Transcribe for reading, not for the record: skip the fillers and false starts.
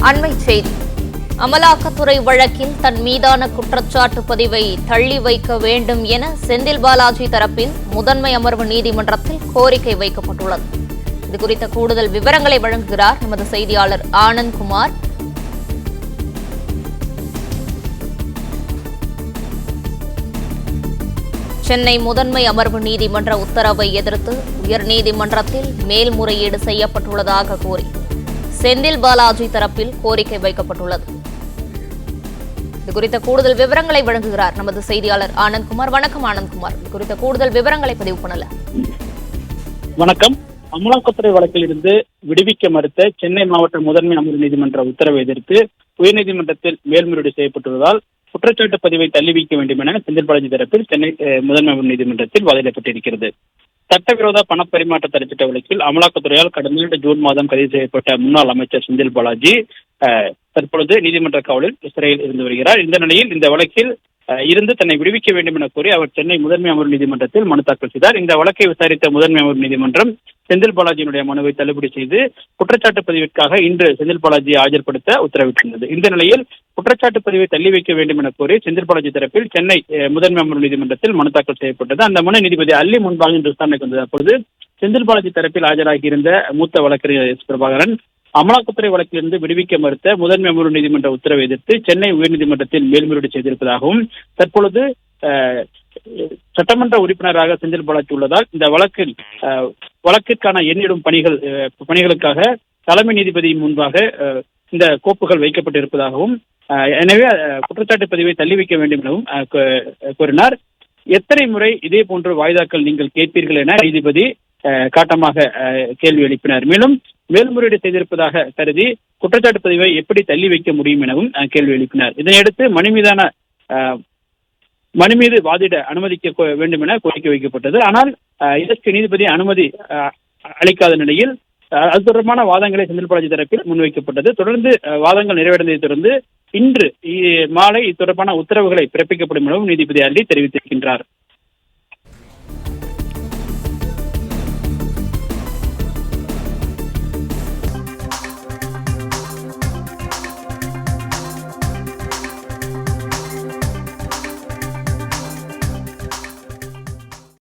அண்மைச் செய்தி. அமலாக்கத்துறை வழக்கில் தன் மீதான குற்றச்சாட்டு பதிவை தள்ளி வைக்க வேண்டும் என செந்தில் பாலாஜி தரப்பில் முதன்மை அமர்வு நீதிமன்றத்தில் கோரிக்கை வைக்கப்பட்டுள்ளது. இதுகுறித்த கூடுதல் விவரங்களை வழங்குகிறார் நமது செய்தியாளர் ஆனந்த்குமார். சென்னை முதன்மை அமர்வு நீதிமன்ற உத்தரவை எதிர்த்து உயர்நீதிமன்றத்தில் மேல்முறையீடு செய்யப்பட்டுள்ளதாக கூறி செந்தில் பாலாஜி தரப்பில் கோரிக்கை வைக்கப்பட்டுள்ளது. இதுகுறித்த கூடுதல் விவரங்களை வழங்குகிறார் நமது செய்தியாளர் ஆனந்த்குமார். வணக்கம் ஆனந்த்குமார், இது குறித்த கூடுதல் விவரங்களை பதிவு பண்ணல. வணக்கம். அமலாக்கத்துறை வழக்கில் இருந்து விடுவிக்க மறுத்த சென்னை மாவட்ட முதன்மை அமர்வு நீதிமன்ற உத்தரவை எதிர்த்து உயர்நீதிமன்றத்தில் மேல்முறையீடு செய்யப்பட்டுள்ளதால் குற்றச்சாட்டு பதிவை தள்ளி வைக்க வேண்டும் என செந்தில் பாலாஜி தரப்பில் சென்னை முதன்மை அமர்வு நீதிமன்றத்தில் வாதிடப்பட்டிருக்கிறது. சட்டவிரோத பணப்பரிமாற்ற தடைச்சட்ட வழக்கில் அமலாக்கத்துறையால் கடந்த ஜூன் மாதம் கைது செய்யப்பட்ட முன்னாள் அமைச்சர் செந்தில் பாலாஜி தற்பொழுது நீதிமன்ற காவலில் சிறையில் இருந்து வருகிறார். இந்த நிலையில் இந்த வழக்கில் இருந்து தன்னை விடுவிக்க வேண்டும் என கோரி அவர் சென்னை முதன்மை அமர்வு நீதிமன்றத்தில் மனு தாக்கல் செய்தார். இந்த வழக்கை விசாரித்த முதன்மை அமர்வு நீதிமன்றம் செந்தில் பாலாஜியினுடைய மனுவை தள்ளுபடி செய்து குற்றச்சாட்டு பதிவிற்காக இன்று செந்தில் பாலாஜியை ஆஜர்படுத்த உத்தரவிட்டிருந்தது. இந்த நிலையில் குற்றச்சாட்டு பதிவை தள்ளி வைக்க வேண்டும் என கோரி செந்தில் பாலாஜி தரப்பில் சென்னை முதன்மை அமர்வு நீதிமன்றத்தில் மனு தாக்கல் செய்யப்பட்டது. அந்த மனு நீதிபதி அல்லி முன்பாக இன்று விசாரணைக்கு வந்தது. அப்பொழுது செந்தில் பாலாஜி தரப்பில் ஆஜராகியிருந்த மூத்த வழக்கறிஞர் எஸ் பிரபாகரன் அமலாக்கத்துறை வழக்கிலிருந்து விடுவிக்க மறுத்த முதன்மை அமர்வு நீதிமன்ற உத்தரவை எதிர்த்து சென்னை உயர்நீதிமன்றத்தில் மேல்முறையீடு செய்திருப்பதாகவும் தற்பொழுது சட்டமன்ற உறுப்பினராக செந்தில் பாலாஜி உள்ளதால் இந்த வழக்கிற்கான எண்ணிடும் பணிகளுக்காக தலைமை நீதிபதி முன்பாக இந்த கோப்புகள் வைக்கப்பட்டிருப்பதாகவும் எனவே குற்றச்சாட்டு பதிவை தள்ளி வைக்க வேண்டும் எனவும் கூறினார். எத்தனை முறை இதே போன்ற வாய்தாக்கள் நீங்கள் கேட்பீர்கள் என நீதிபதி காட்டமாக கேள்வி எழுப்பினார். மேலும் மேல்முறையீடு செய்திருப்பதாக கருதி குற்றச்சாட்டு பதிவை எப்படி தள்ளி வைக்க முடியும் எனவும் கேள்வி எழுப்பினார். இதனையடுத்து மனு மீது வாதிட அனுமதிக்க வேண்டும் என கோரிக்கை வைக்கப்பட்டது. ஆனால் இதற்கு நீதிபதி அனுமதி அளிக்காத நிலையில் அது தொடர்பான வாதங்களை செந்தில் பாலாஜி தரப்பில் முன்வைக்கப்பட்டது. தொடர்ந்து வாதங்கள் நிறைவடைந்ததை தொடர்ந்து இன்று மாலை இது தொடர்பான உத்தரவுகளை பிறப்பிக்கப்படும் எனவும் நீதிபதி அல்லி தெரிவித்திருக்கின்றார்.